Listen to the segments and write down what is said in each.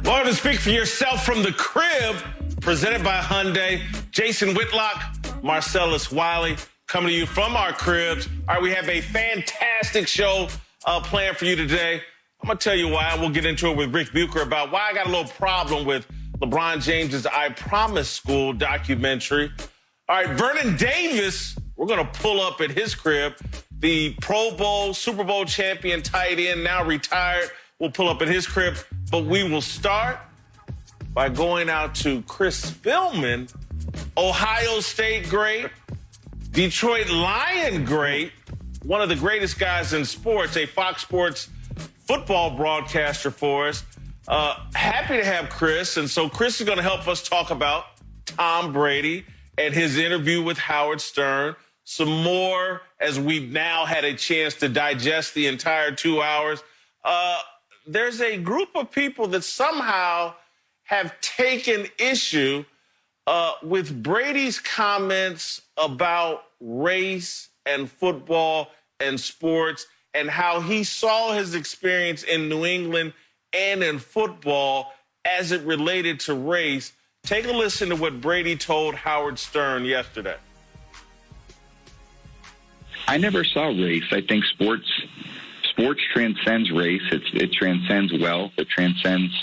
Welcome to Speak for Yourself from the Crib, presented by Hyundai. Jason Whitlock, Marcellus Wiley, coming to you from our cribs. All right, we have a fantastic show planned for you today. I'm going to tell you why. We'll get into it with Rick Bucher about why I got a little problem with LeBron James's I Promise School documentary. All right, Vernon Davis, we're going to pull up at his crib. The Pro Bowl, Super Bowl champion tight end, now retired. We'll pull up at his crib. But we will start by going out to Chris Spillman, Ohio State great, Detroit Lion great, one of the greatest guys in sports, a Fox Sports football broadcaster for us. Happy to have Chris. And so Chris is going to help us talk about Tom Brady and his interview with Howard Stern. Some more as we've now had a chance to digest the entire 2 hours. There's a group of people that somehow have taken issue with Brady's comments about race and football and sports and how he saw his experience in New England and in football as it related to race. Take a listen to what Brady told Howard Stern yesterday. I never saw race. I think sports transcends race. It transcends wealth. It transcends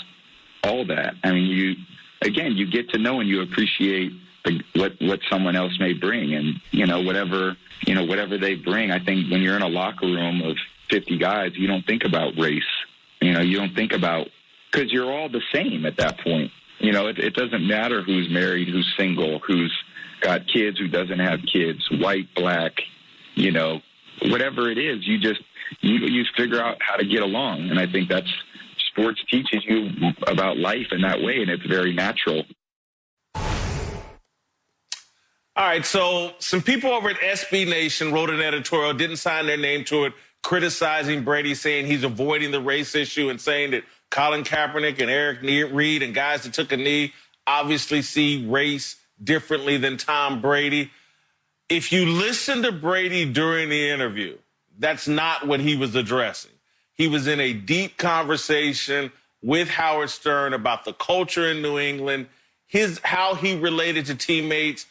all that. I mean, you get to know and you appreciate what someone else may bring, and whatever they bring. I think when you're in a locker room of 50 guys, you don't think about race. You don't think about, because you're all the same at that point. It doesn't matter who's married, who's single, who's got kids, who doesn't have kids, white, black, whatever it is. You figure out how to get along. And I think that's sports teaches you about life in that way, and it's very natural. All right, so some people over at SB Nation wrote an editorial, didn't sign their name to it, criticizing Brady, saying he's avoiding the race issue and saying that Colin Kaepernick and Eric Reed and guys that took a knee obviously see race differently than Tom Brady. If you listen to Brady during the interview, that's not what he was addressing. He was in a deep conversation with Howard Stern about the culture in New England, how he related to teammates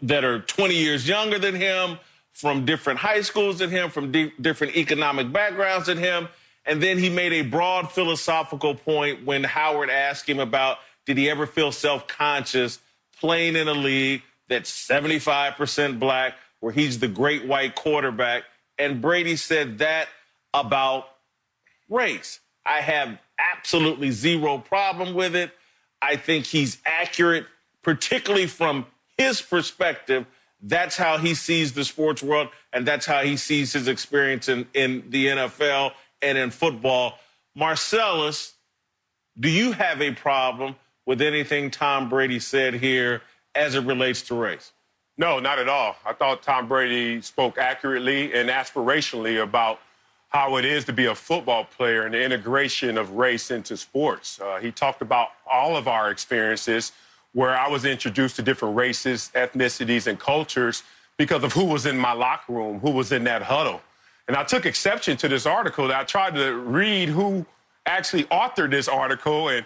that are 20 years younger than him, from different high schools than him, from different economic backgrounds than him. And then he made a broad philosophical point when Howard asked him about, did he ever feel self-conscious playing in a league that's 75% black, where he's the great white quarterback? And Brady said that about race. I have absolutely zero problem with it. I think he's accurate, particularly from his perspective. That's how he sees the sports world, and that's how he sees his experience in the NFL and in football. Marcellus, do you have a problem with anything Tom Brady said here as it relates to race? No, not at all. I thought Tom Brady spoke accurately and aspirationally about how it is to be a football player and the integration of race into sports. He talked about all of our experiences where I was introduced to different races, ethnicities, and cultures because of who was in my locker room, who was in that huddle. And I took exception to this article. I tried to read who actually authored this article, and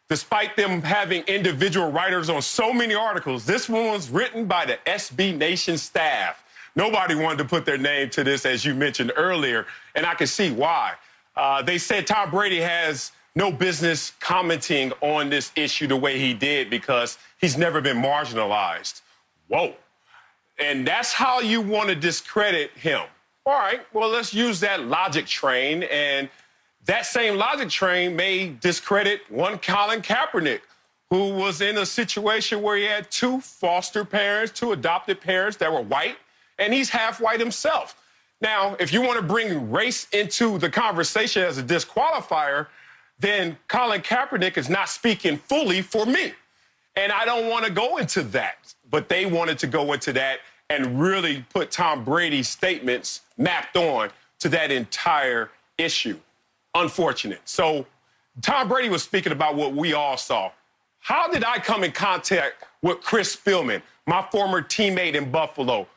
despite them having individual writers on so many articles, this one was written by the SB Nation staff. Nobody wanted to put their name to this, as you mentioned earlier, and I can see why. They said Tom Brady has no business commenting on this issue the way he did because he's never been marginalized. Whoa. And that's how you want to discredit him. All right, well, let's use that logic train, and that same logic train may discredit one Colin Kaepernick, who was in a situation where he had two foster parents, two adopted parents that were white, and he's half white himself. Now, if you want to bring race into the conversation as a disqualifier, then Colin Kaepernick is not speaking fully for me. And I don't want to go into that. But they wanted to go into that and really put Tom Brady's statements mapped on to that entire issue. Unfortunate. So Tom Brady was speaking about what we all saw. How did I come in contact with Chris Spillman, my former teammate in Buffalo?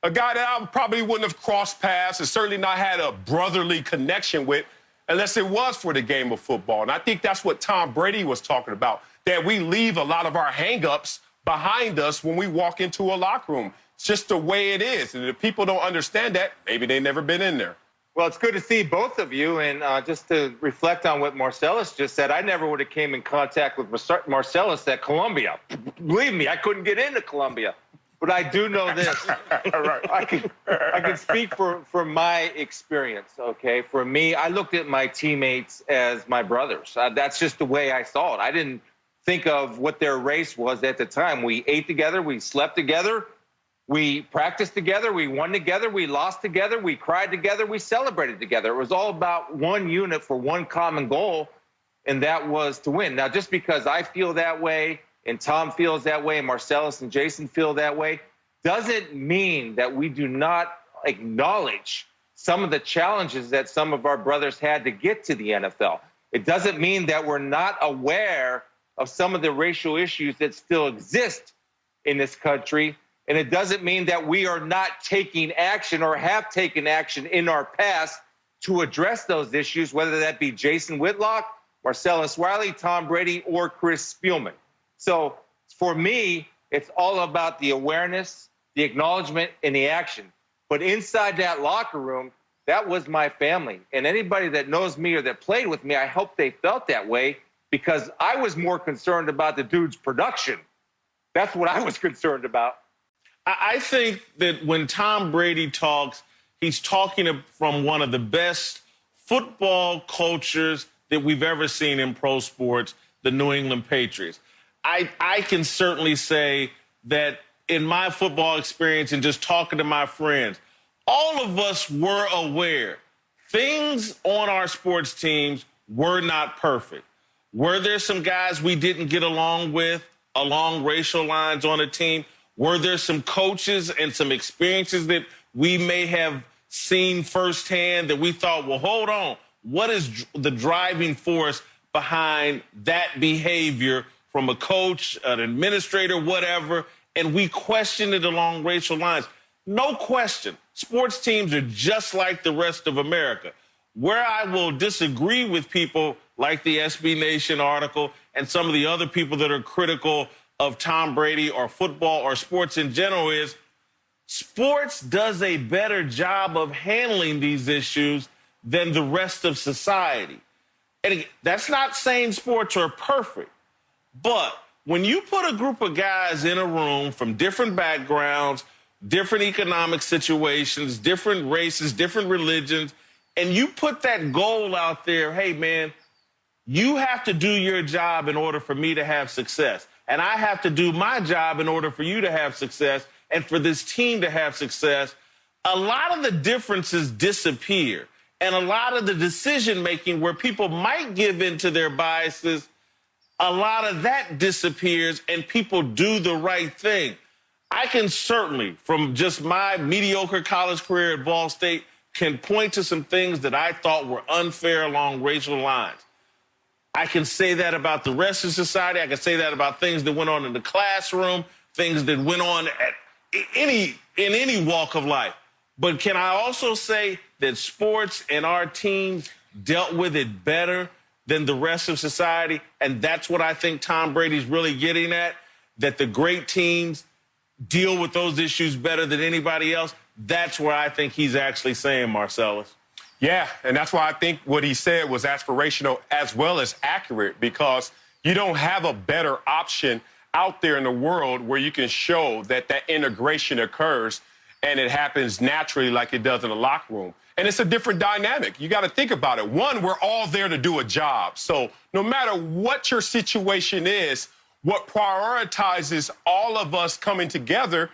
A guy that I probably wouldn't have crossed paths and certainly not had a brotherly connection with unless it was for the game of football. And I think that's what Tom Brady was talking about, that we leave a lot of our hang-ups behind us when we walk into a locker room. It's just the way it is. And if people don't understand that, maybe they've never been in there. Well, it's good to see both of you. And just to reflect on what Marcellus just said, I never would have came in contact with Marcellus at Columbia. Believe me, I couldn't get into Columbia. But I do know this. I can speak for my experience, okay? For me, I looked at my teammates as my brothers. That's just the way I saw it. I didn't think of what their race was at the time. We ate together. We slept together. We practiced together. We won together. We lost together. We cried together. We celebrated together. It was all about one unit for one common goal, and that was to win. Now, just because I feel that way and Tom feels that way and Marcellus and Jason feel that way doesn't mean that we do not acknowledge some of the challenges that some of our brothers had to get to the NFL. It doesn't mean that we're not aware of some of the racial issues that still exist in this country. And it doesn't mean that we are not taking action or have taken action in our past to address those issues, whether that be Jason Whitlock, Marcellus Wiley, Tom Brady, or Chris Spielman. So for me, it's all about the awareness, the acknowledgement, and the action. But inside that locker room, that was my family. And anybody that knows me or that played with me, I hope they felt that way, because I was more concerned about the dude's production. That's what I was concerned about. I think that when Tom Brady talks, he's talking from one of the best football cultures that we've ever seen in pro sports, the New England Patriots. I can certainly say that in my football experience and just talking to my friends, all of us were aware things on our sports teams were not perfect. Were there some guys we didn't get along with along racial lines on a team? Were there some coaches and some experiences that we may have seen firsthand that we thought, well, hold on, what is the driving force behind that behavior from a coach, an administrator, whatever, and we questioned it along racial lines? No question. Sports teams are just like the rest of America. Where I will disagree with people like the SB Nation article and some of the other people that are critical of Tom Brady or football or sports in general is sports does a better job of handling these issues than the rest of society. And that's not saying sports are perfect, but when you put a group of guys in a room from different backgrounds, different economic situations, different races, different religions, and you put that goal out there, hey, man, you have to do your job in order for me to have success. And I have to do my job in order for you to have success and for this team to have success. A lot of the differences disappear. And a lot of the decision-making where people might give in to their biases, a lot of that disappears and people do the right thing. I can certainly, from just my mediocre college career at Ball State, can point to some things that I thought were unfair along racial lines. I can say that about the rest of society. I can say that about things that went on in the classroom, things that went on in any walk of life. But can I also say that sports and our teams dealt with it better than the rest of society? And that's what I think Tom Brady's really getting at, that the great teams deal with those issues better than anybody else. That's where I think he's actually saying, Marcellus. Yeah, and that's why I think what he said was aspirational as well as accurate, because you don't have a better option out there in the world where you can show that that integration occurs and it happens naturally like it does in the locker room. And it's a different dynamic. You got to think about it. One, we're all there to do a job. So no matter what your situation is, what prioritizes all of us coming together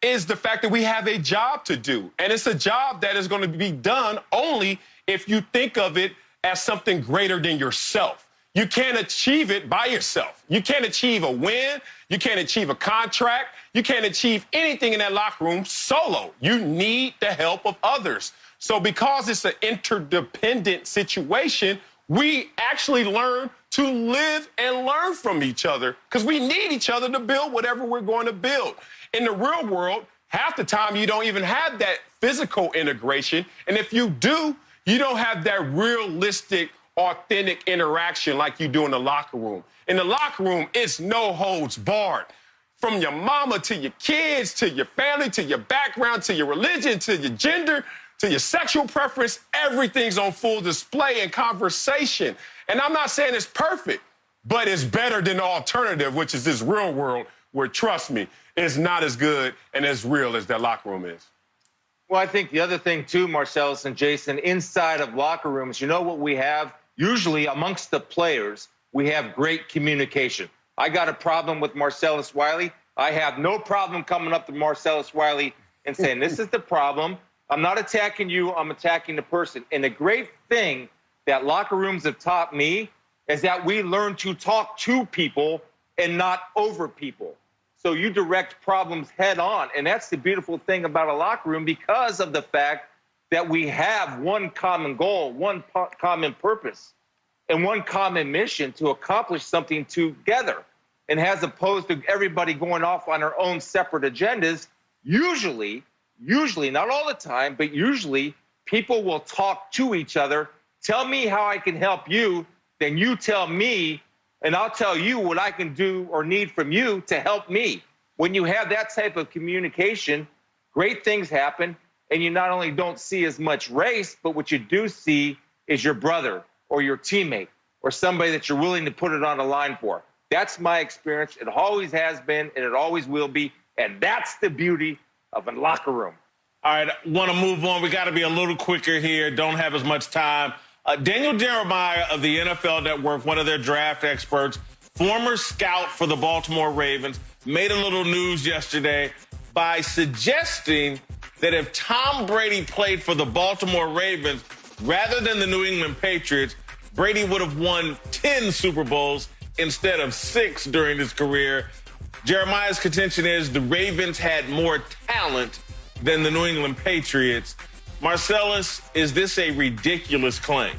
is the fact that we have a job to do. And it's a job that is going to be done only if you think of it as something greater than yourself. You can't achieve it by yourself. You can't achieve a win. You can't achieve a contract. You can't achieve anything in that locker room solo. You need the help of others. So because it's an interdependent situation, we actually learn to live and learn from each other because we need each other to build whatever we're going to build. In the real world, half the time you don't even have that physical integration. And if you do, You don't have that realistic, authentic interaction like you do in the locker room. In the locker room, it's no holds barred. From your mama to your kids, to your family, to your background, to your religion, to your gender, to your sexual preference, everything's on full display in conversation. And I'm not saying it's perfect, but it's better than the alternative, which is this real world where, trust me, it's not as good and as real as that locker room is. Well, I think the other thing, too, Marcellus and Jason, inside of locker rooms, you know what we have? Usually amongst the players, we have great communication. I got a problem with Marcellus Wiley. I have no problem coming up to Marcellus Wiley and saying, this is the problem. I'm not attacking you. I'm attacking the person. And the great thing that locker rooms have taught me is that we learn to talk to people and not over people. So you direct problems head on. And that's the beautiful thing about a locker room because of the fact that we have one common goal, one common purpose, and one common mission to accomplish something together. And as opposed to everybody going off on their own separate agendas, usually, not all the time, but usually people will talk to each other. Tell me how I can help you, then you tell me, and I'll tell you what I can do or need from you to help me. When you have that type of communication, great things happen, and you not only don't see as much race, but what you do see is your brother or your teammate or somebody that you're willing to put it on the line for. That's my experience. It always has been, and it always will be, and that's the beauty of a locker room. All right, want to move on. We got to be a little quicker here. Don't have as much time. Daniel Jeremiah of the NFL Network, one of their draft experts, former scout for the Baltimore Ravens, made a little news yesterday by suggesting that if Tom Brady played for the Baltimore Ravens rather than the New England Patriots, Brady would have won 10 Super Bowls instead of 6 during his career. Jeremiah's contention is the Ravens had more talent than the New England Patriots. Marcellus, is this a ridiculous claim?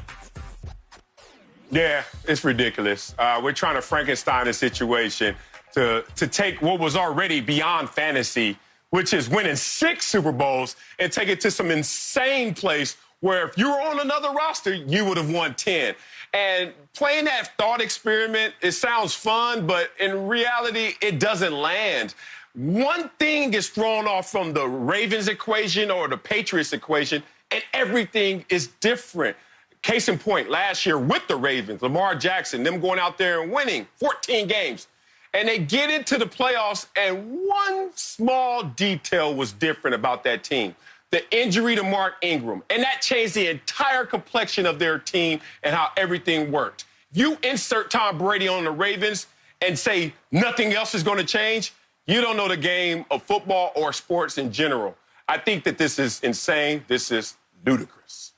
Yeah, it's ridiculous. We're trying to Frankenstein a situation to take what was already beyond fantasy, which is winning 6 Super Bowls, and take it to some insane place where if you were on another roster, you would have won 10. And playing that thought experiment, it sounds fun, but in reality, it doesn't land. One thing is thrown off from the Ravens equation or the Patriots equation, and everything is different. Case in point, last year with the Ravens, Lamar Jackson, them going out there and winning 14 games. And they get into the playoffs, and one small detail was different about that team. The injury to Mark Ingram. And that changed the entire complexion of their team and how everything worked. You insert Tom Brady on the Ravens and say nothing else is going to change, you don't know the game of football or sports in general. I think that this is insane. This is ludicrous.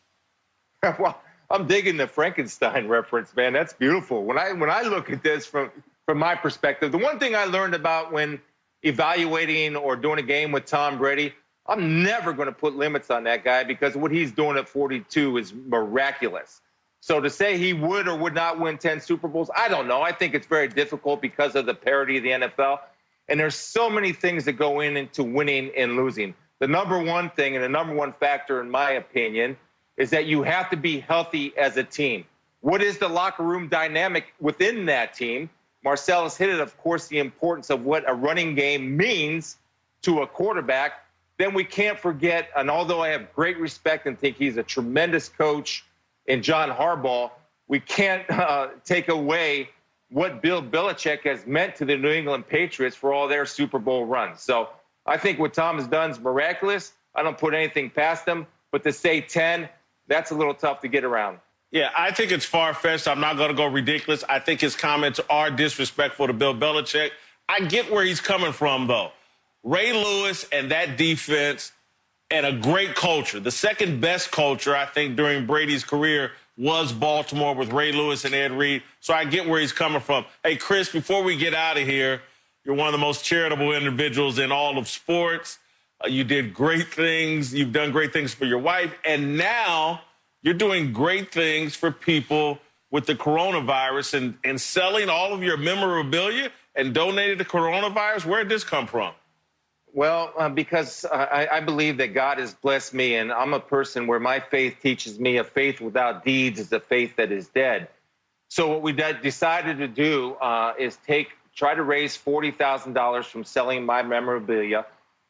Well, I'm digging the Frankenstein reference, man. That's beautiful. When I look at this from my perspective, the one thing I learned about when evaluating or doing a game with Tom Brady, I'm never going to put limits on that guy because what he's doing at 42 is miraculous. So to say he would or would not win 10 Super Bowls, I don't know. I think it's very difficult because of the parity of the NFL. And there's so many things that go into winning and losing. The number one thing and the number one factor, in my opinion, is that you have to be healthy as a team. What is the locker room dynamic within that team? Marcellus hit it, of course, the importance of what a running game means to a quarterback. Then we can't forget, and although I have great respect and think he's a tremendous coach in John Harbaugh, we can't take away what Bill Belichick has meant to the New England Patriots for all their Super Bowl runs. So I think what Tom has done is miraculous. I don't put anything past him, but to say 10, that's a little tough to get around. Yeah, I think it's far-fetched. I'm not going to go ridiculous. I think his comments are disrespectful to Bill Belichick. I get where he's coming from, though. Ray Lewis and that defense and a great culture. The second best culture, I think, during Brady's career was Baltimore with Ray Lewis and Ed Reed. So I get where he's coming from. Hey, Chris, before we get out of here, you're one of the most charitable individuals in all of sports. You did great things. You've done great things for your wife. And now you're doing great things for people with the coronavirus and selling all of your memorabilia and donating to coronavirus. Where did this come from? Well, because I believe that God has blessed me, and I'm a person where my faith teaches me a faith without deeds is a faith that is dead. So what we decided to do is try to raise $40,000 from selling my memorabilia.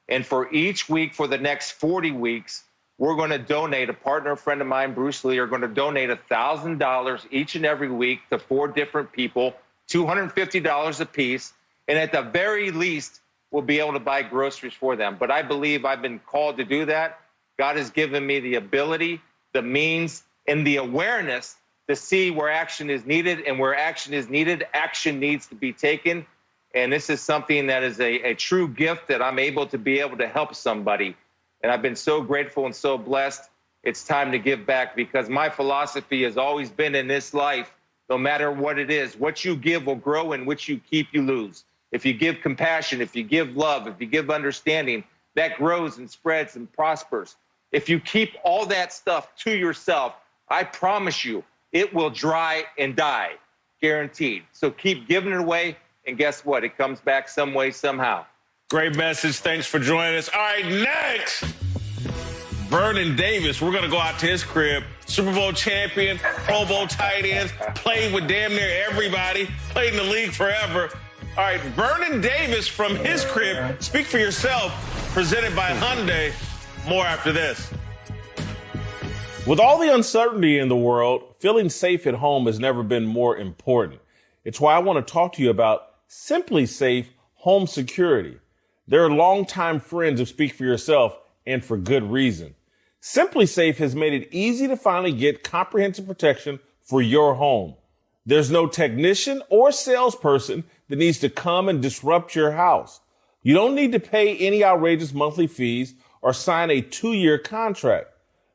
And for each week for the next 40 weeks, we're going to donate. A partner, a friend of mine, Bruce Lee, are going to donate $1,000 each and every week to 4 different people, $250 a piece. And at the very least, we'll be able to buy groceries for them. But I believe I've been called to do that. God has given me the ability, the means, and the awareness to see where action is needed. And where action is needed, action needs to be taken. And this is something that is a true gift that I'm able to help somebody. And I've been so grateful and so blessed. It's time to give back, because my philosophy has always been in this life, no matter what it is, what you give will grow, and what you keep, you lose. If you give compassion, if you give love, if you give understanding, that grows and spreads and prospers. If you keep all that stuff to yourself, I promise you, it will dry and die, guaranteed. So keep giving it away, and guess what? It comes back some way, somehow. Great message. Thanks for joining us. All right, next, Vernon Davis. We're going to go out to his crib. Super Bowl champion, Pro Bowl tight ends, played with damn near everybody, played in the league forever. All right, Vernon Davis from his crib. Speak for yourself, presented by Hyundai. More after this. With all the uncertainty in the world, feeling safe at home has never been more important. It's why I want to talk to you about Simply Safe Home Security. They're longtime friends of Speak for Yourself, and for good reason. Simply Safe has made it easy to finally get comprehensive protection for your home. There's no technician or salesperson that needs to come and disrupt your house. You don't need to pay any outrageous monthly fees or sign a 2-year contract.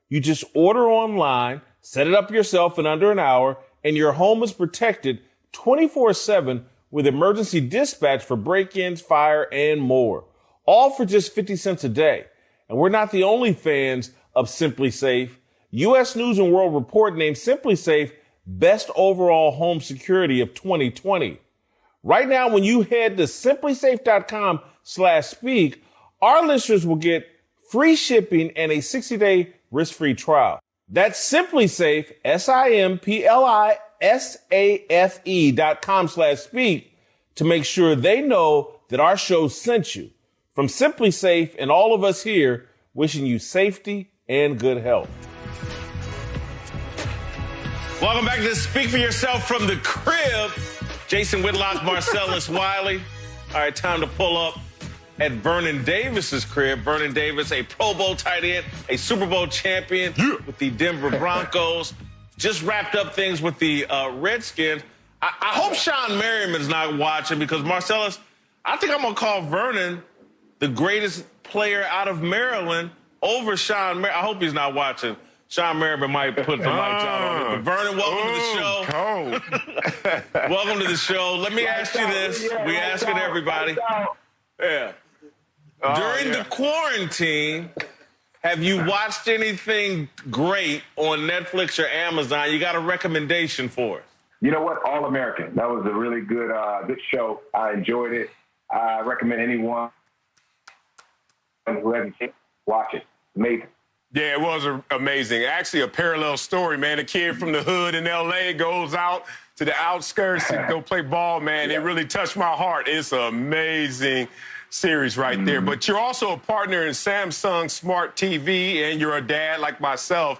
You just order online, set it up yourself in under an hour, and your home is protected 24/7 with emergency dispatch for break-ins, fire, and more. All for just 50 cents a day. And we're not the only fans of Simply Safe. U.S. News & World Report named Simply Safe Best Overall Home Security of 2020. Right now, when you head to simplysafe.com/speak, our listeners will get free shipping and a 60-day risk-free trial. That's Simply Safe, SIMPLISAFE.com/speak, to make sure they know that our show sent you. From Simply Safe and all of us here, wishing you safety and good health. Welcome back to Speak for Yourself from the crib. Jason Whitlock, Marcellus Wiley. All right, time to pull up at Vernon Davis's crib. Vernon Davis, a Pro Bowl tight end, a Super Bowl champion with the Denver Broncos. Just wrapped up things with the Redskins. I hope Sean Merriman's not watching, because, Marcellus, I think I'm going to call Vernon the greatest player out of Maryland over Sean Merriman. I hope he's not watching. Sean Merriman might put the lights out on it. But Vernon, welcome to the show. Welcome to the show. Let me ask you this. We asking everybody. Yeah. During the quarantine, have you watched anything great on Netflix or Amazon? You got a recommendation for us? You know what? All American. That was a really good show. I enjoyed it. I recommend anyone who hasn't seen it, watch it. Amazing. Yeah, it was amazing. Actually, a parallel story, man. A kid from the hood in L.A. goes out to the outskirts to go play ball, man. It really touched my heart. It's an amazing series right there. But you're also a partner in Samsung Smart TV, and you're a dad like myself.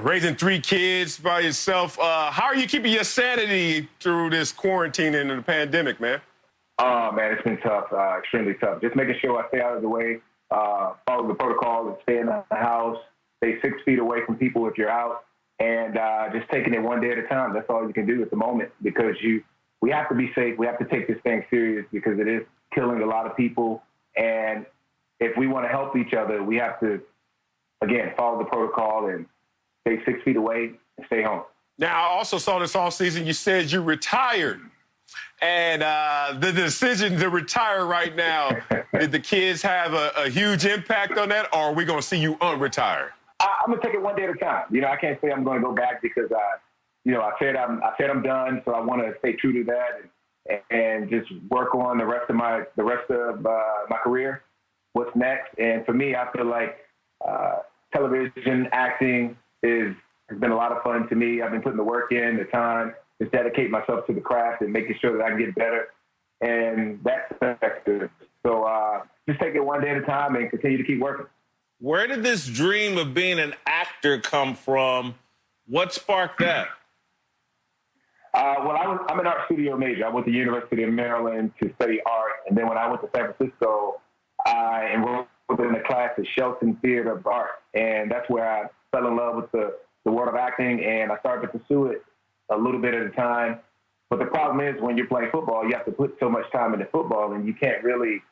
Raising 3 kids by yourself. How are you keeping your sanity through this quarantine and the pandemic, man? Oh, man, it's been tough, extremely tough. Just making sure I stay out of the way, follow the protocol, and stay in the house, stay 6 feet away from people if you're out, and just taking it one day at a time. That's all you can do at the moment, because we have to be safe. We have to take this thing serious, because it is killing a lot of people. And if we want to help each other, we have to, again, follow the protocol and stay 6 feet away and stay home. Now, I also saw this all season. You said you retired. And the decision to retire right now, did the kids have a huge impact on that, or are we going to see you unretire? I'm going to take it one day at a time. You know, I can't say I'm going to go back, because, I said I'm done, so I want to stay true to that. and just work on the rest of my career. What's next? And for me, I feel like television acting has been a lot of fun to me. I've been putting the work in, the time, just dedicate myself to the craft and making sure that I can get better. And that's effective. So just take it one day at a time and continue to keep working. Where did this dream of being an actor come from? What sparked that? Well, I'm an art studio major. I went to the University of Maryland to study art. And then when I went to San Francisco, I enrolled in a class at Shelton Theater of Art. And that's where I fell in love with the world of acting. And I started to pursue it a little bit at a time. But the problem is when you're playing football, you have to put so much time into football, and you can't really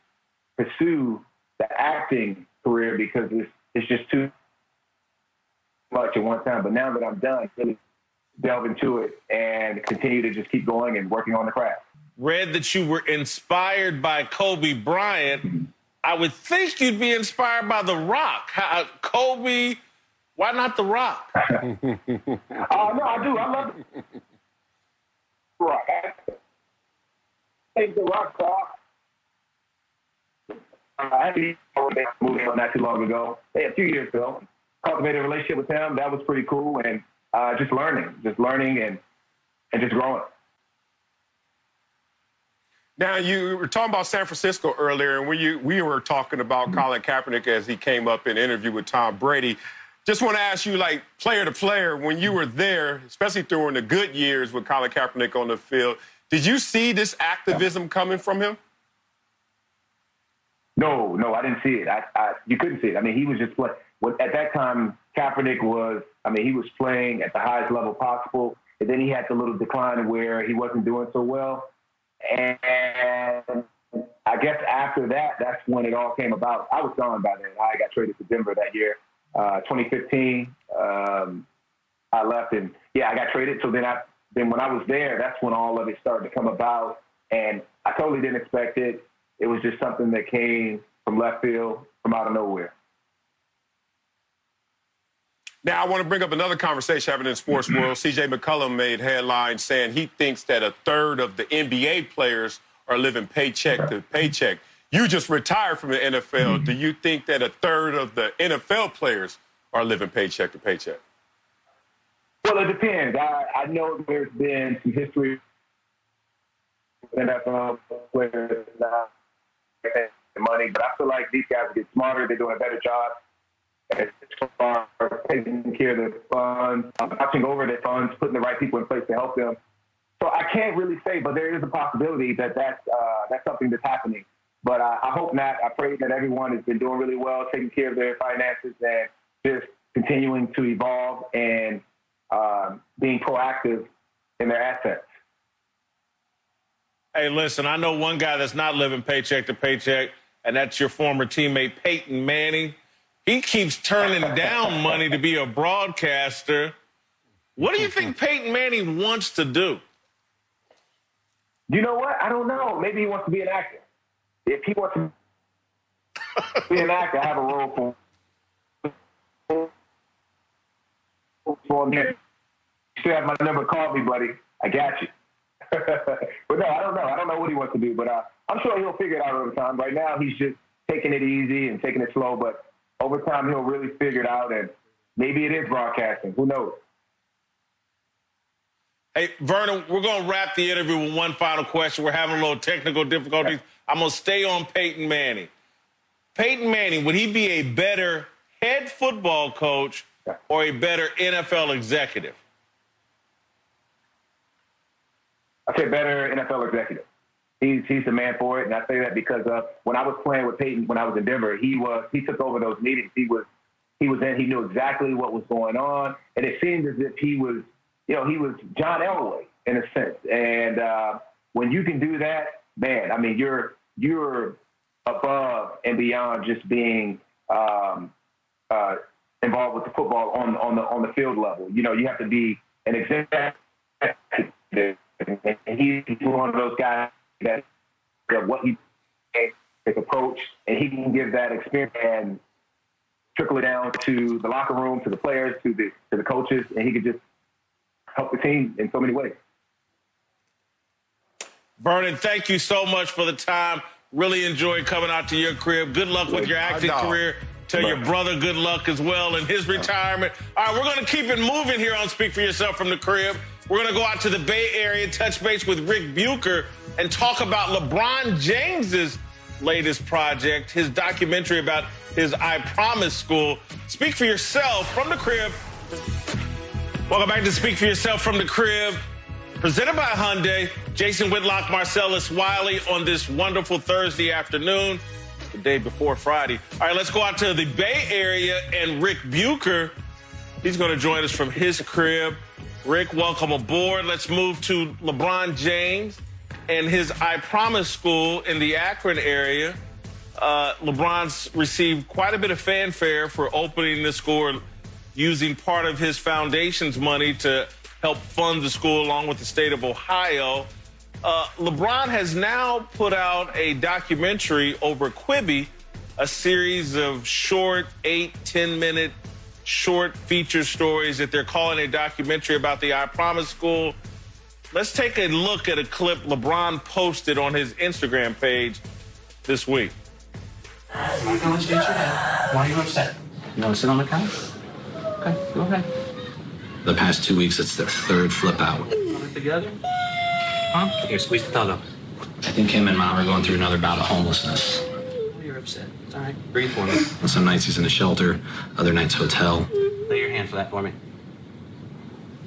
pursue the acting career because it's just too much at one time. But now that I'm done, really delve into it and continue to just keep going and working on the craft. Read that you were inspired by Kobe Bryant. I would think you'd be inspired by The Rock. Kobe, why not The Rock? No, I do. I love it. Rock. I think The Rock I had a movie not too long ago, a few years ago. Cultivated a relationship with him. That was pretty cool. And just learning and just growing. Now, you were talking about San Francisco earlier, and we were talking about Colin Kaepernick as he came up in an interview with Tom Brady. Just want to ask you, like, player to player, when you were there, especially during the good years with Colin Kaepernick on the field, did you see this activism coming from him? No, I didn't see it. You couldn't see it. I mean, he was just playing. At that time, Kaepernick he was playing at the highest level possible, and then he had the little decline where he wasn't doing so well. And I guess after that, that's when it all came about. I was gone by then. I got traded to Denver that year. 2015, I left, and I got traded. So then when I was there, that's when all of it started to come about, and I totally didn't expect it. It was just something that came from left field, from out of nowhere. Now, I want to bring up another conversation happening in the sports world. C.J. McCollum made headlines saying he thinks that a third of the NBA players are living paycheck to paycheck. You just retired from the NFL. Do you think that a third of the NFL players are living paycheck to paycheck? Well, it depends. I know there's been some history with NFL players not getting money, but I feel like these guys get smarter. They're doing a better job as far as taking care of their funds, watching over their funds, putting the right people in place to help them. So I can't really say, but there is a possibility that that's something that's happening. But I hope not. I pray that everyone has been doing really well, taking care of their finances and just continuing to evolve and being proactive in their assets. Hey, listen, I know one guy that's not living paycheck to paycheck, and that's your former teammate, Peyton Manning. He keeps turning down money to be a broadcaster. What do you think Peyton Manning wants to do? You know what? I don't know. Maybe he wants to be an actor. If he wants to be an actor, I have a role for him. You still have my number. Call me, buddy. I got you. But no, I don't know. I don't know what he wants to do, but I'm sure he'll figure it out over time. Right now, he's just taking it easy and taking it slow, but over time, he'll really figure it out, and maybe it is broadcasting. Who knows? Hey, Vernon, we're going to wrap the interview with one final question. We're having a little technical difficulties. I'm going to stay on Peyton Manning. Peyton Manning, would he be a better head football coach or a better NFL executive? I say better NFL executive. He's the man for it, and I say that because when I was playing with Peyton, when I was in Denver, he took over those meetings. He was in. He knew exactly what was going on, and it seemed as if he was John Elway in a sense. And when you can do that, man, I mean, you're above and beyond just being involved with the football on the field level. You know, you have to be an executive, and he's one of those guys that what he his approach, and he can give that experience and trickle it down to the locker room, to the players, to the coaches, and he could just help the team in so many ways. Vernon, thank you so much for the time. Really enjoyed coming out to your crib. Good luck with your acting career. Tell your brother good luck as well in his retirement. All right, we're going to keep it moving here on Speak for Yourself from the Crib. We're going to go out to the Bay Area, touch base with Rick Bucher, and talk about LeBron James's latest project, his documentary about his I Promise School. Speak for Yourself from the Crib. Welcome back to Speak for Yourself from the Crib, presented by Hyundai. Jason Whitlock, Marcellus Wiley on this wonderful Thursday afternoon, the day before Friday. All right, let's go out to the Bay Area and Rick Bucher. He's going to join us from his crib. Rick, welcome aboard. Let's move to LeBron James and his I Promise School in the Akron area. LeBron's received quite a bit of fanfare for opening the school, using part of his foundation's money to help fund the school along with the state of Ohio. LeBron has now put out a documentary over Quibi, a series of short 8-10-minute short feature stories that they're calling a documentary about the I Promise School. Let's take a look at a clip LeBron posted on his Instagram page this week. I'm not gonna let you get your head. Why are you upset? You wanna sit on the couch? Okay, go ahead. The past 2 weeks, it's the third flip out. Want it together? Huh? Here, squeeze the thumb up. I think him and Mom are going through another bout of homelessness. Oh, you're upset. It's all right. Breathe for me. And some nights he's in a shelter, other nights hotel. Lay your hand for that for me.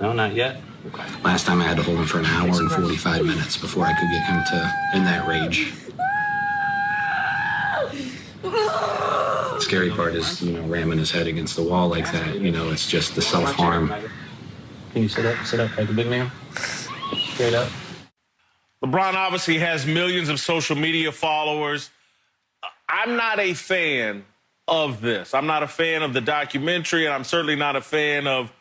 No, not yet. Okay. Last time I had to hold him for an hour and 45 minutes before I could get him to end that rage. The scary part is, ramming his head against the wall like that. It's just the self-harm. Can you sit up? Sit up like a big man. Straight up. LeBron obviously has millions of social media followers. I'm not a fan of this. I'm not a fan of the documentary, and I'm certainly not a fan of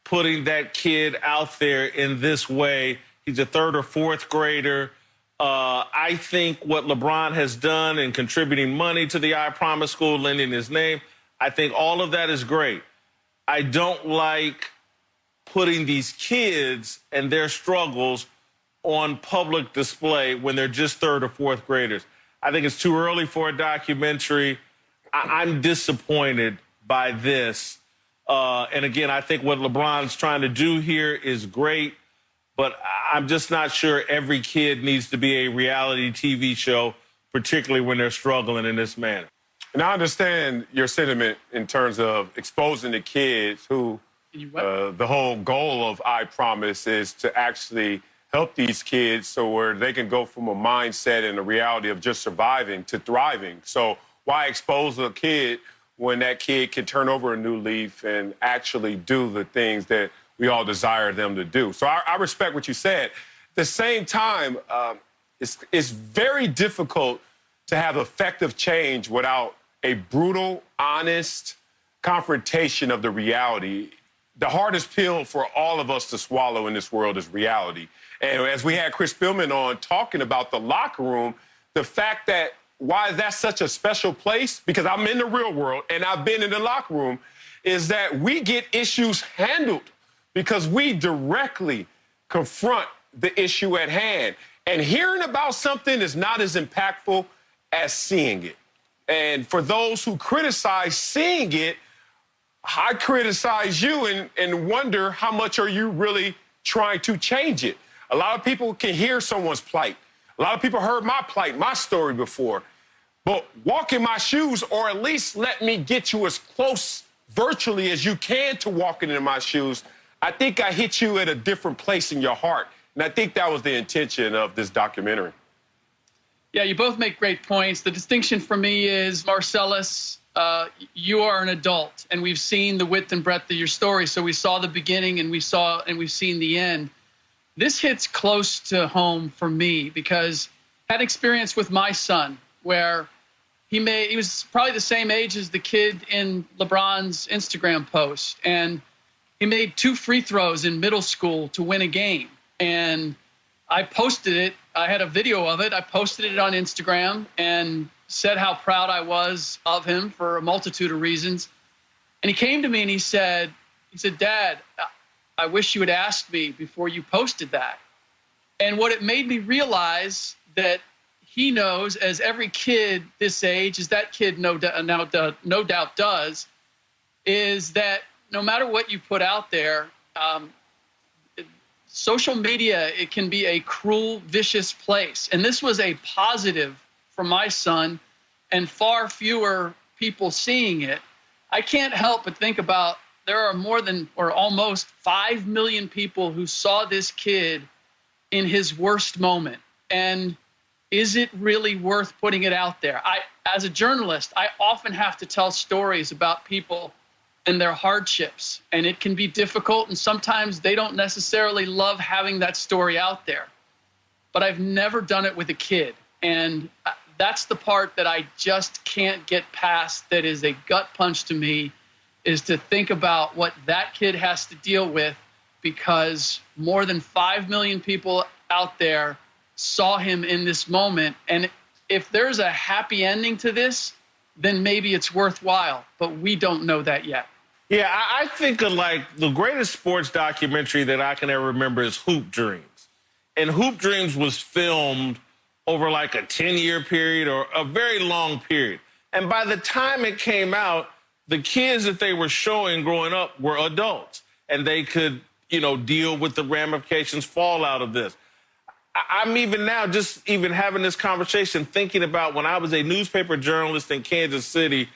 putting that kid out there in this way. He's a third or fourth grader. I think what LeBron has done in contributing money to the I Promise School, lending his name, I think all of that is great. I don't like putting these kids and their struggles on public display when they're just third or fourth graders. I think it's too early for a documentary. I'm disappointed by this. And again, I think what LeBron's trying to do here is great, but I'm just not sure every kid needs to be a reality TV show, particularly when they're struggling in this manner. And I understand your sentiment in terms of exposing the kids who the whole goal of I Promise is to actually help these kids so where they can go from a mindset and a reality of just surviving to thriving. So why expose a kid when that kid can turn over a new leaf and actually do the things that we all desire them to do? So I respect what you said. At the same time, it's very difficult to have effective change without a brutal, honest confrontation of the reality. The hardest pill for all of us to swallow in this world is reality. And as we had Chris Spillman on talking about the locker room, the fact that why that's such a special place, because I'm in the real world and I've been in the locker room, is that we get issues handled because we directly confront the issue at hand. And hearing about something is not as impactful as seeing it. And for those who criticize seeing it, I criticize you and wonder how much are you really trying to change it. A lot of people can hear someone's plight. A lot of people heard my plight, my story before. But walk in my shoes, or at least let me get you as close virtually as you can to walking in my shoes. I think I hit you at a different place in your heart. And I think that was the intention of this documentary. Yeah, you both make great points. The distinction for me is, Marcellus, you are an adult, and we've seen the width and breadth of your story. So we saw the beginning, and we've seen the end. This hits close to home for me because I had experience with my son where he was probably the same age as the kid in LeBron's Instagram post, and he made 2 free throws in middle school to win a game. And I posted it. I had a video of it. I posted it on Instagram and said how proud I was of him for a multitude of reasons. And he came to me and he said, Dad, I wish you had asked me before you posted that. And what it made me realize that he knows, as every kid this age, as that kid no doubt does, is that no matter what you put out there, social media, it can be a cruel, vicious place. And this was a positive for my son, and far fewer people seeing it. I can't help but think about there are more than or almost 5 million people who saw this kid in his worst moment. And is it really worth putting it out there? As a journalist, I often have to tell stories about people and their hardships, and it can be difficult, and sometimes they don't necessarily love having that story out there. But I've never done it with a kid, and that's the part that I just can't get past, that is a gut punch to me, is to think about what that kid has to deal with, because more than 5 million people out there saw him in this moment. And if there's a happy ending to this, then maybe it's worthwhile, but we don't know that yet. Yeah, I think of like the greatest sports documentary that I can ever remember is Hoop Dreams. And Hoop Dreams was filmed over like a 10-year period or a very long period. And by the time it came out, the kids that they were showing growing up were adults, and they could, deal with the ramifications, fallout of this. I'm even now, just even having this conversation, thinking about when I was a newspaper journalist in Kansas City,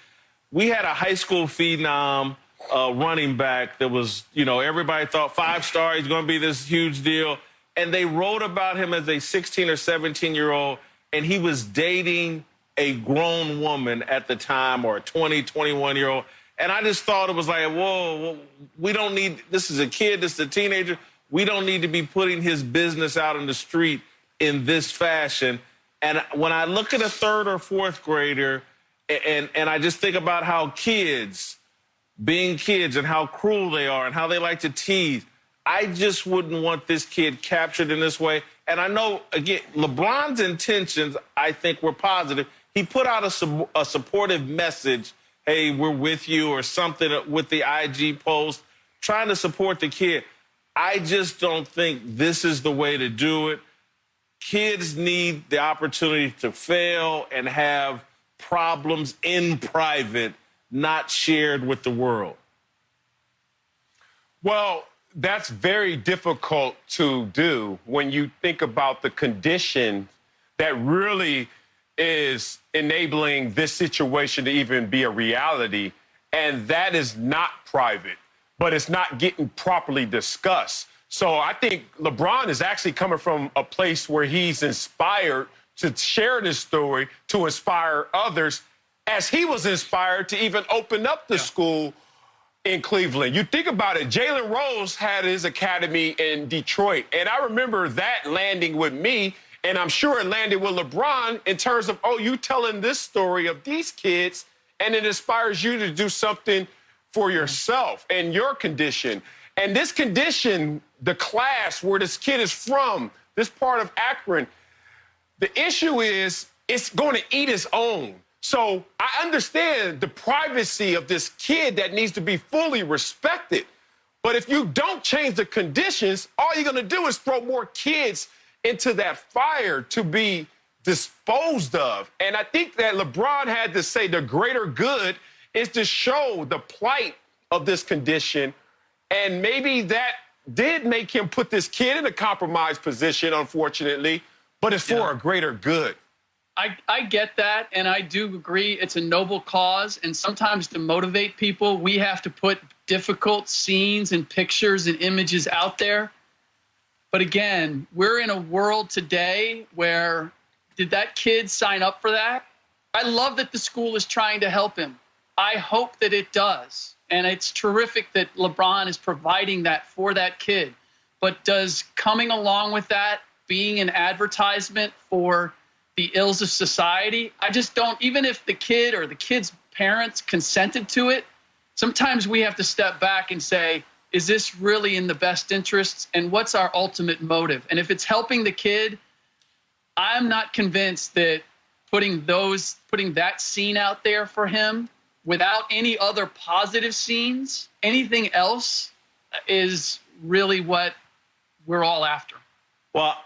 we had a high school phenom running back that was, everybody thought 5-star, he's going to be this huge deal. And they wrote about him as a 16 or 17-year-old, and he was dating a grown woman at the time, or a 20, 21-year-old. And I just thought it was like, whoa, we don't need, this is a kid, this is a teenager. We don't need to be putting his business out in the street in this fashion. And when I look at a 3rd or 4th grader, and I just think about how kids, being kids, and how cruel they are and how they like to tease, I just wouldn't want this kid captured in this way. And I know, again, LeBron's intentions, I think, were positive. He put out a supportive message, hey, we're with you, or something with the IG post, trying to support the kid. I just don't think this is the way to do it. Kids need the opportunity to fail and have problems in private, not shared with the world. Well, that's very difficult to do when you think about the condition that really is enabling this situation to even be a reality. And that is not private, but it's not getting properly discussed. So I think LeBron is actually coming from a place where he's inspired to share this story, to inspire others, as he was inspired to even open up the school in Cleveland. You think about it, Jalen Rose had his academy in Detroit, and I remember that landing with me, and I'm sure it landed with LeBron in terms of, oh, you telling this story of these kids, and it inspires you to do something for yourself and your condition. And this condition, the class where this kid is from, this part of Akron, the issue is it's going to eat its own. So I understand the privacy of this kid that needs to be fully respected. But if you don't change the conditions, all you're going to do is throw more kids into that fire to be disposed of. And I think that LeBron had to say the greater good is to show the plight of this condition. And maybe that did make him put this kid in a compromised position, unfortunately, but it's for a greater good. I get that, and I do agree it's a noble cause, and sometimes to motivate people, we have to put difficult scenes and pictures and images out there. But again, we're in a world today where, did that kid sign up for that? I love that the school is trying to help him. I hope that it does, and it's terrific that LeBron is providing that for that kid. But does coming along with that being an advertisement for the ills of society? I just don't, even if the kid or the kid's parents consented to it, sometimes we have to step back and say, is this really in the best interests, and what's our ultimate motive? And if it's helping the kid, I'm not convinced that putting that scene out there for him without any other positive scenes, anything else is really what we're all after. Well,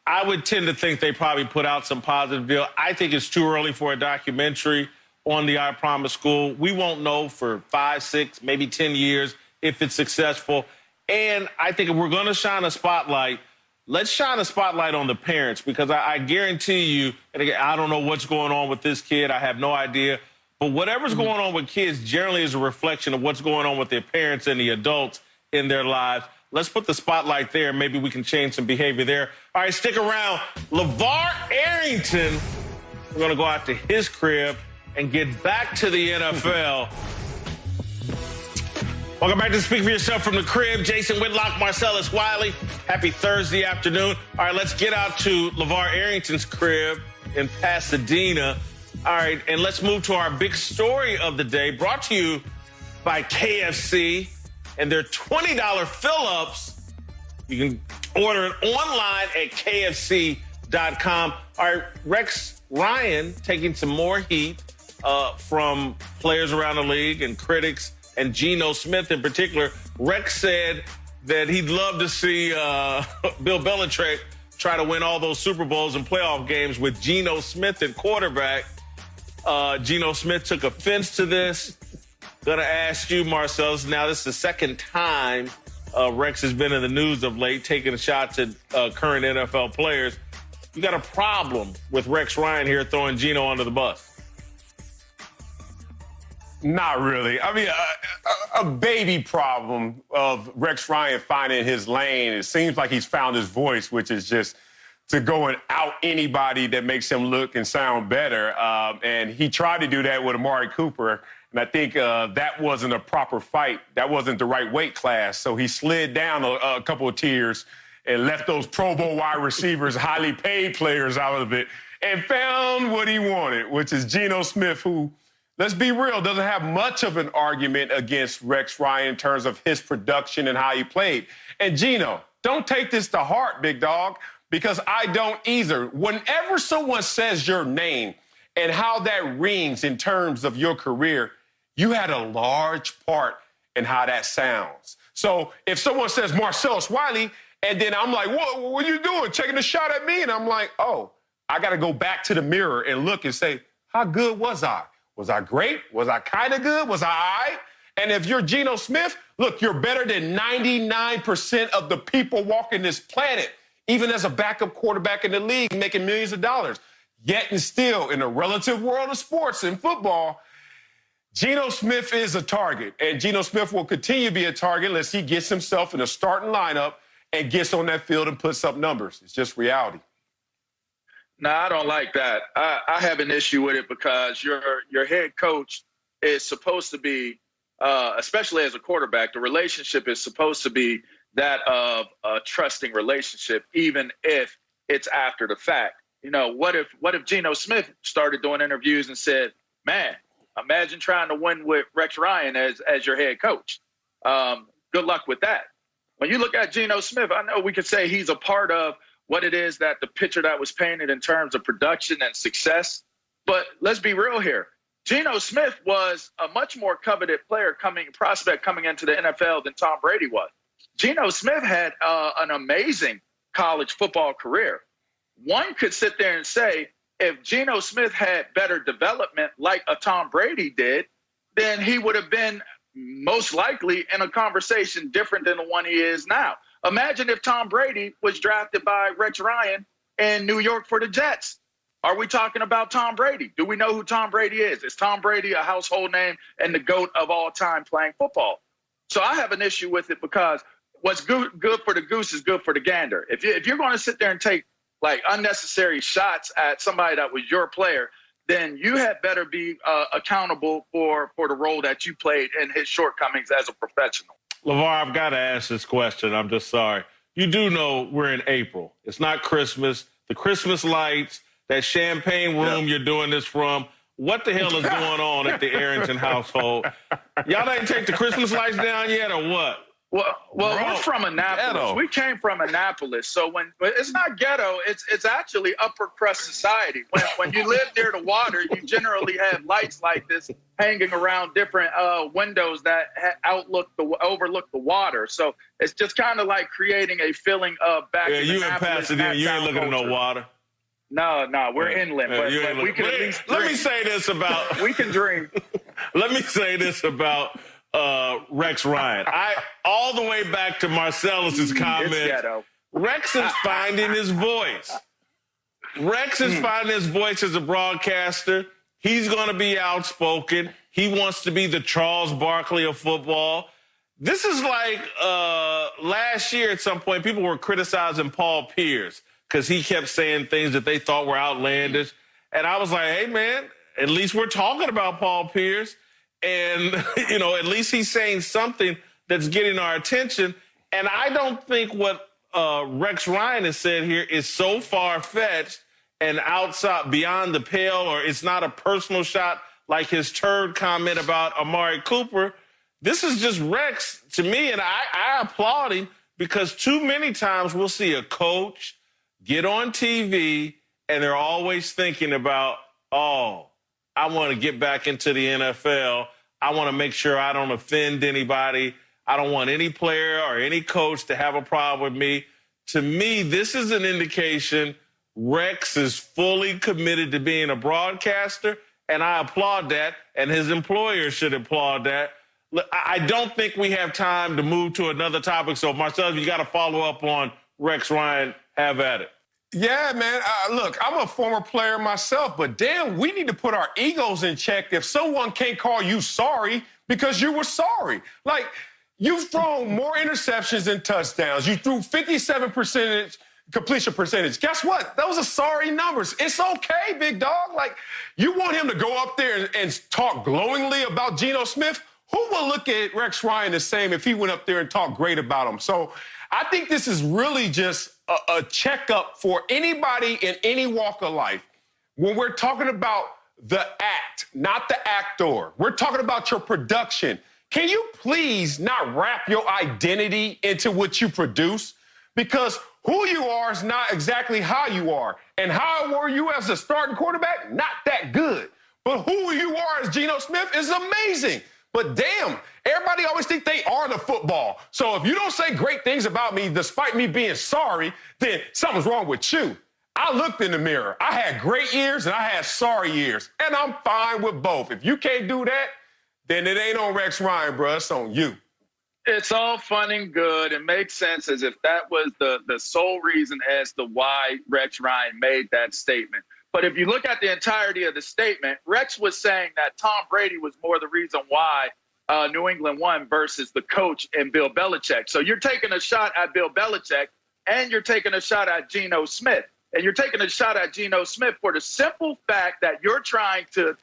I would tend to think they probably put out some positive deal. I think it's too early for a documentary on the I Promise School. We won't know for 5, 6, maybe 10 years if it's successful. And I think if we're going to shine a spotlight, let's shine a spotlight on the parents, because I guarantee you, and again, I don't know what's going on with this kid. I have no idea. But whatever's going on with kids generally is a reflection of what's going on with their parents and the adults in their lives. Let's put the spotlight there. Maybe we can change some behavior there. All right, stick around. LeVar Arrington, we're going to go out to his crib and get back to the NFL. Welcome back to Speak for Yourself from the crib. Jason Whitlock, Marcellus Wiley. Happy Thursday afternoon. All right, let's get out to LeVar Arrington's crib in Pasadena. All right, and let's move to our big story of the day, brought to you by KFC and their $20 fill-ups. You can order it online at KFC.com. All right, Rex Ryan taking some more heat from players around the league and critics, and Geno Smith in particular. Rex said that he'd love to see Bill Belichick try to win all those Super Bowls and playoff games with Geno Smith at quarterback. Geno Smith took offense to this. Gonna ask you, Marcellus, now this is the second time Rex has been in the news of late, taking shots at current NFL players. You got a problem with Rex Ryan here throwing Geno under the bus? Not really. I mean, a baby problem of Rex Ryan finding his lane. It seems like he's found his voice, which is just to go and out anybody that makes him look and sound better. And he tried to do that with Amari Cooper. And I think that wasn't a proper fight. That wasn't the right weight class. So he slid down a couple of tiers and left those Pro Bowl wide receivers, highly paid players out of it, and found what he wanted, which is Geno Smith, who, let's be real, doesn't have much of an argument against Rex Ryan in terms of his production and how he played. And Geno, don't take this to heart, big dog, because I don't either. Whenever someone says your name and how that rings in terms of your career, you had a large part in how that sounds. So if someone says Marcellus Wiley, and then I'm like, what are you doing? Taking a shot at me? And I'm like, oh, I got to go back to the mirror and look and say, how good was I? Was I great? Was I kind of good? Was I all right? And if you're Geno Smith, look, you're better than 99% of the people walking this planet, even as a backup quarterback in the league, making millions of dollars. Yet and still, in the relative world of sports and football, Geno Smith is a target, and Geno Smith will continue to be a target unless he gets himself in a starting lineup and gets on that field and puts up numbers. It's just reality. No, I don't like that. I have an issue with it because your head coach is supposed to be, especially as a quarterback, the relationship is supposed to be that of a trusting relationship, even if it's after the fact. You know, what if Geno Smith started doing interviews and said, man, imagine trying to win with Rex Ryan as your head coach. Good luck with that. When you look at Geno Smith, I know we could say he's a part of what it is that the picture that was painted in terms of production and success. But let's be real here. Geno Smith was a much more coveted prospect coming into the NFL than Tom Brady was. Geno Smith had an amazing college football career. One could sit there and say, if Geno Smith had better development like a Tom Brady did, then he would have been most likely in a conversation different than the one he is now. Imagine if Tom Brady was drafted by Rex Ryan in New York for the Jets. Are we talking about Tom Brady? Do we know who Tom Brady is? Is Tom Brady a household name and the GOAT of all time playing football? So I have an issue with it because what's good for the goose is good for the gander. If you're going to sit there and take like unnecessary shots at somebody that was your player, then you had better be accountable for the role that you played and his shortcomings as a professional. LeVar, I've got to ask this question. I'm just sorry. You do know we're in April. It's not Christmas. The Christmas lights, that champagne room you're doing this from. What the hell is going on at the Arrington household? Y'all didn't take the Christmas lights down yet or what? Well, Bro, we're from Annapolis. ghetto. We came from Annapolis, so when it's not ghetto, it's actually upper crust society. When you live near the water, you generally have lights like this hanging around different windows that overlook the water. So it's just kind of like creating a feeling of back. Yeah, in you in Annapolis, Pasadena, you ain't looking at no culture. water. No, we're inland, but we can at least drink. Let me say this about we can drink. Let me say this about Rex Ryan. All the way back to Marcellus's comment. Rex is finding his voice. Rex is finding his voice as a broadcaster. He's going to be outspoken. He wants to be the Charles Barkley of football. This is like last year at some point, people were criticizing Paul Pierce because he kept saying things that they thought were outlandish. And I was like, hey, man, at least we're talking about Paul Pierce. And, at least he's saying something that's getting our attention. And I don't think what Rex Ryan has said here is so far-fetched and outside beyond the pale, or it's not a personal shot like his turd comment about Amari Cooper. This is just Rex to me, and I applaud him because too many times we'll see a coach get on TV and they're always thinking about, oh, I want to get back into the NFL. I want to make sure I don't offend anybody. I don't want any player or any coach to have a problem with me. To me, this is an indication Rex is fully committed to being a broadcaster, and I applaud that, and his employer should applaud that. I don't think we have time to move to another topic, so Marcel, if you got to follow up on Rex Ryan, have at it. Yeah, man. Look, I'm a former player myself, but damn, we need to put our egos in check if someone can't call you sorry because you were sorry. Like, you've thrown more interceptions than touchdowns. You threw 57% completion percentage. Guess what? Those are sorry numbers. It's okay, big dog. Like, you want him to go up there and talk glowingly about Geno Smith? Who will look at Rex Ryan the same if he went up there and talked great about him? So I think this is really just a checkup for anybody in any walk of life. When we're talking about the act, not the actor, we're talking about your production. Can you please not wrap your identity into what you produce? Because who you are is not exactly how you are. And how were you as a starting quarterback? Not that good. But who you are as Geno Smith is amazing. But damn, everybody always think they are the football. So if you don't say great things about me, despite me being sorry, then something's wrong with you. I looked in the mirror. I had great years and I had sorry years. And I'm fine with both. If you can't do that, then it ain't on Rex Ryan, bro. It's on you. It's all fun and good. It makes sense as if that was the sole reason as to why Rex Ryan made that statement. But if you look at the entirety of the statement, Rex was saying that Tom Brady was more the reason why New England won versus the coach and Bill Belichick. So you're taking a shot at Bill Belichick and you're taking a shot at Geno Smith. And you're taking a shot at Geno Smith for the simple fact that you're trying to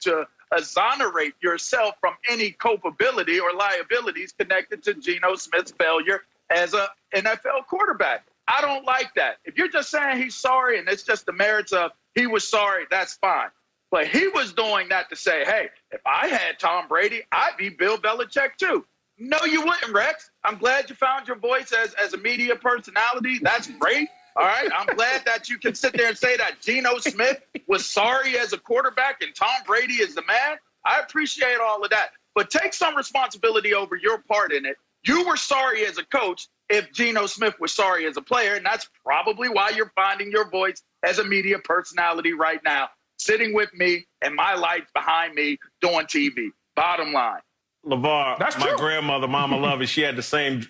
exonerate yourself from any culpability or liabilities connected to Geno Smith's failure as an NFL quarterback. I don't like that. If you're just saying he's sorry and it's just the merits of he was sorry, that's fine. But he was doing that to say, hey, if I had Tom Brady, I'd be Bill Belichick too. No, you wouldn't, Rex. I'm glad you found your voice as a media personality. That's great. All right. I'm glad that you can sit there and say that Geno Smith was sorry as a quarterback and Tom Brady is the man. I appreciate all of that. But take some responsibility over your part in it. You were sorry as a coach if Geno Smith was sorry as a player, and that's probably why you're finding your voice as a media personality right now, sitting with me and my lights behind me doing TV. Bottom line. LeVar, That's my true. grandmother, Mama Lovey, she had the same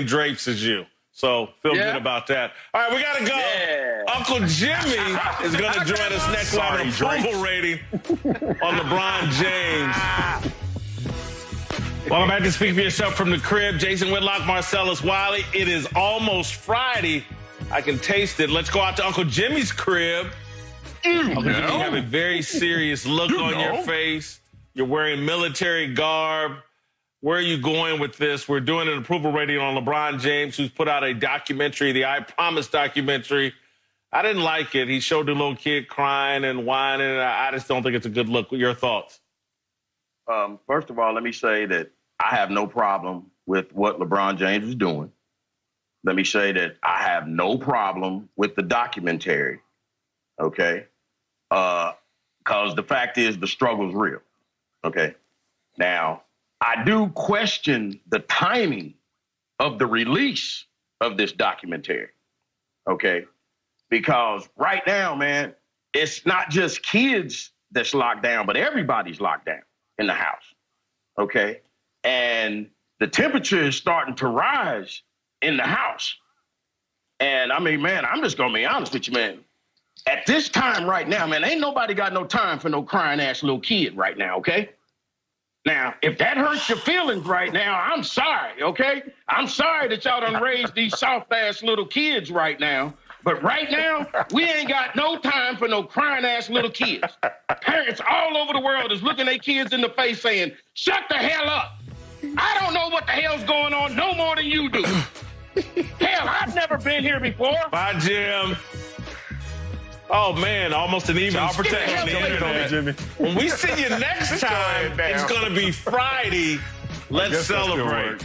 drapes as you. So feel good about that. All right, we got to go. Yeah. Uncle Jimmy is going to join us next week with an approval rating on LeBron James. Welcome back to Speak for Yourself from the Crib. Jason Whitlock, Marcellus Wiley. It is almost Friday. I can taste it. Let's go out to Uncle Jimmy's crib. Uncle Jimmy, you have a very serious look on your face. You're wearing military garb. Where are you going with this? We're doing an approval rating on LeBron James, who's put out a documentary, the I Promise documentary. I didn't like it. He showed the little kid crying and whining. I just don't think it's a good look. Your thoughts? First of all, let me say that I have no problem with what LeBron James is doing. Let me say that I have no problem with the documentary, okay? Because the fact is the struggle's real, okay? Now, I do question the timing of the release of this documentary, okay? Because right now, man, it's not just kids that's locked down, but everybody's locked down in the house, okay? And the temperature is starting to rise in the house. And I mean, man, I'm just gonna be honest with you, man. At this time right now, man, ain't nobody got no time for no crying ass little kid right now, okay? Now, if that hurts your feelings right now, I'm sorry, okay? I'm sorry that y'all done raised these soft ass little kids right now. But right now, we ain't got no time for no crying ass little kids. Parents all over the world is looking their kids in the face saying, shut the hell up. I don't know what the hell's going on no more than you do. Hell, I've never been here before. Bye, Jim. Oh, man, almost an even split on the internet. Jimmy. When we see you next time, it's going to be Friday. Let's celebrate.